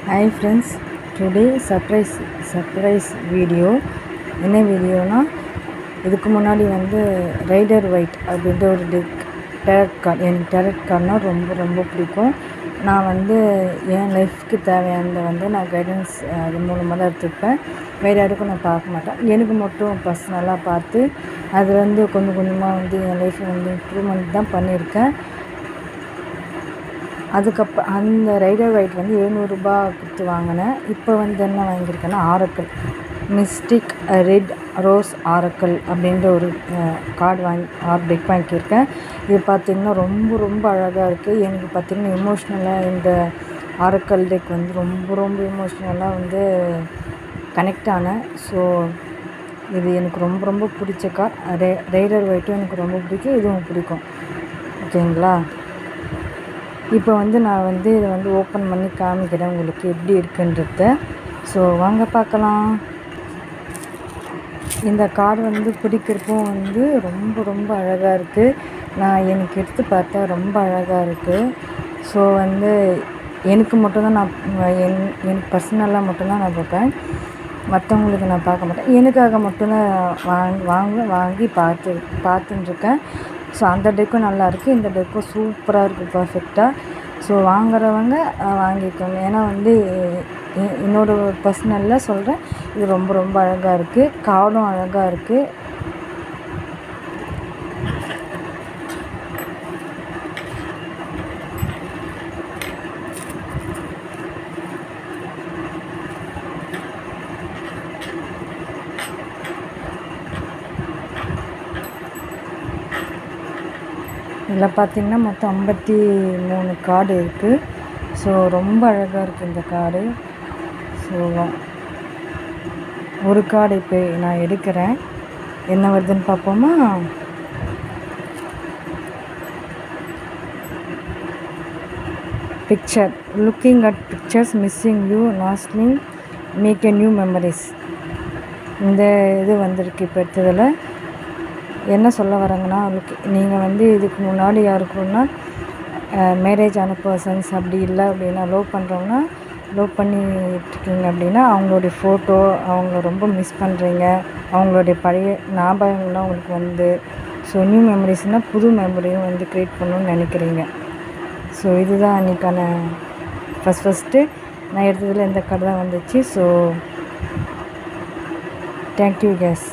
Hi friends, today surprise video. என்ன வீடியோனா, இதுக்கு முன்னாடி ரைடர் ஒயிட் அப்படின்ற ஒரு டேரட் கார்டு, எனக்கு டேரட் கார்டுனால் ரொம்ப ரொம்ப பிடிக்கும். நான் என் லைஃப்க்கு தேவையானதை நான் கைடன்ஸ் அது மூலமாக தான் எடுத்துப்பேன். வேறு யாருக்கும் நான் பார்க்க மாட்டேன். எனக்கு மட்டும் பர்சனலாக பார்த்து அது கொஞ்சம் கொஞ்சமாக என் லைஃப்பில் இம்ப்ரூவ்மெண்ட் தான் பண்ணியிருக்கேன். அந்த ரைடர் ஒயிட் ரூ. 700 கொடுத்து வாங்கினேன். இப்போ என்ன வாங்கியிருக்கேன்னா, Oracle mystic red rose Oracle அப்படின்ற ஒரு கார்டு டெக் வாங்கியிருக்கேன். இது பார்த்திங்கன்னா ரொம்ப ரொம்ப அழகாக இருக்குது. எனக்கு பார்த்திங்கன்னா எமோஷ்னலாக இந்த ஆரக்கிள் டெக் ரொம்ப ரொம்ப எமோஷ்னலாக கனெக்ட் ஆனேன். ஸோ இது எனக்கு ரொம்ப ரொம்ப பிடிச்ச கார்டு. ரைடர் ஒயிட்டும் எனக்கு ரொம்ப பிடிக்கும், இதுவும் பிடிக்கும். ஓகேங்களா? இப்போ நான் இதை ஓப்பன் பண்ணி காமிக்கிறேன் உங்களுக்கு எப்படி இருக்குன்றத. ஸோ வாங்க பார்க்கலாம். இந்த கார்டு பிடிக்கிறதுக்கும் ரொம்ப ரொம்ப அழகாக இருக்குது. நான் எனக்கு எடுத்து பார்த்தா ரொம்ப அழகாக இருக்குது. ஸோ எனக்கு மட்டும்தான் எனக்கு பர்சனலாக மட்டும்தான் நான் பார்ப்பேன். மற்றவங்களுக்கு நான் பார்க்க மாட்டேன். எனக்காக மட்டும்தான் வாங்கி பார்த்துட்டுருக்கேன். ஸோ அந்த டெக்கும் நல்லாயிருக்கு, இந்த டெக்கும் சூப்பராக இருக்குது, பர்ஃபெக்டாக. ஸோ வாங்குறவங்க வாங்கிக்கோங்க. ஏன்னா என்னோட பர்சனலில் சொல்கிறேன், இது ரொம்ப ரொம்ப அழகாக இருக்குது. கார்டும் அழகாக இருக்குது. இதில் பார்த்திங்கன்னா மொத்தம் 53 கார்டு இருக்குது. ஸோ ரொம்ப அழகாக இருக்குது இந்த கார்டு. ஸோ ஒரு கார்டு இப்போ நான் எடுக்கிறேன், என்ன வருதுன்னு பார்ப்போமா? Picture looking at pictures missing you nuzzling make a new memories. இந்த இது வந்திருக்கு. இப்போ எடுத்ததில் என்ன சொல்ல வராங்கன்னா, நீங்கள் இதுக்கு முன்னாடி யாருக்குன்னா மேரேஜ் ஆன பர்சன்ஸ் அப்படி இல்லை அப்படின்னா லவ் பண்ணிட்டுருக்கீங்க அப்படின்னா அவங்களுடைய ஃபோட்டோ அவங்கள ரொம்ப மிஸ் பண்ணுறீங்க. அவங்களுடைய பழைய ஞாபகங்கள்லாம் உங்களுக்கு ஸோ நியூ மெமரிஸ்னால் புது மெமரியும் க்ரியேட் பண்ணணும்னு நினைக்கிறீங்க. ஸோ இதுதான் அன்றைக்கான ஃபஸ்ட்டு நான் எடுத்ததில் இந்த கார்டு தான் வந்துச்சு. So thank you case.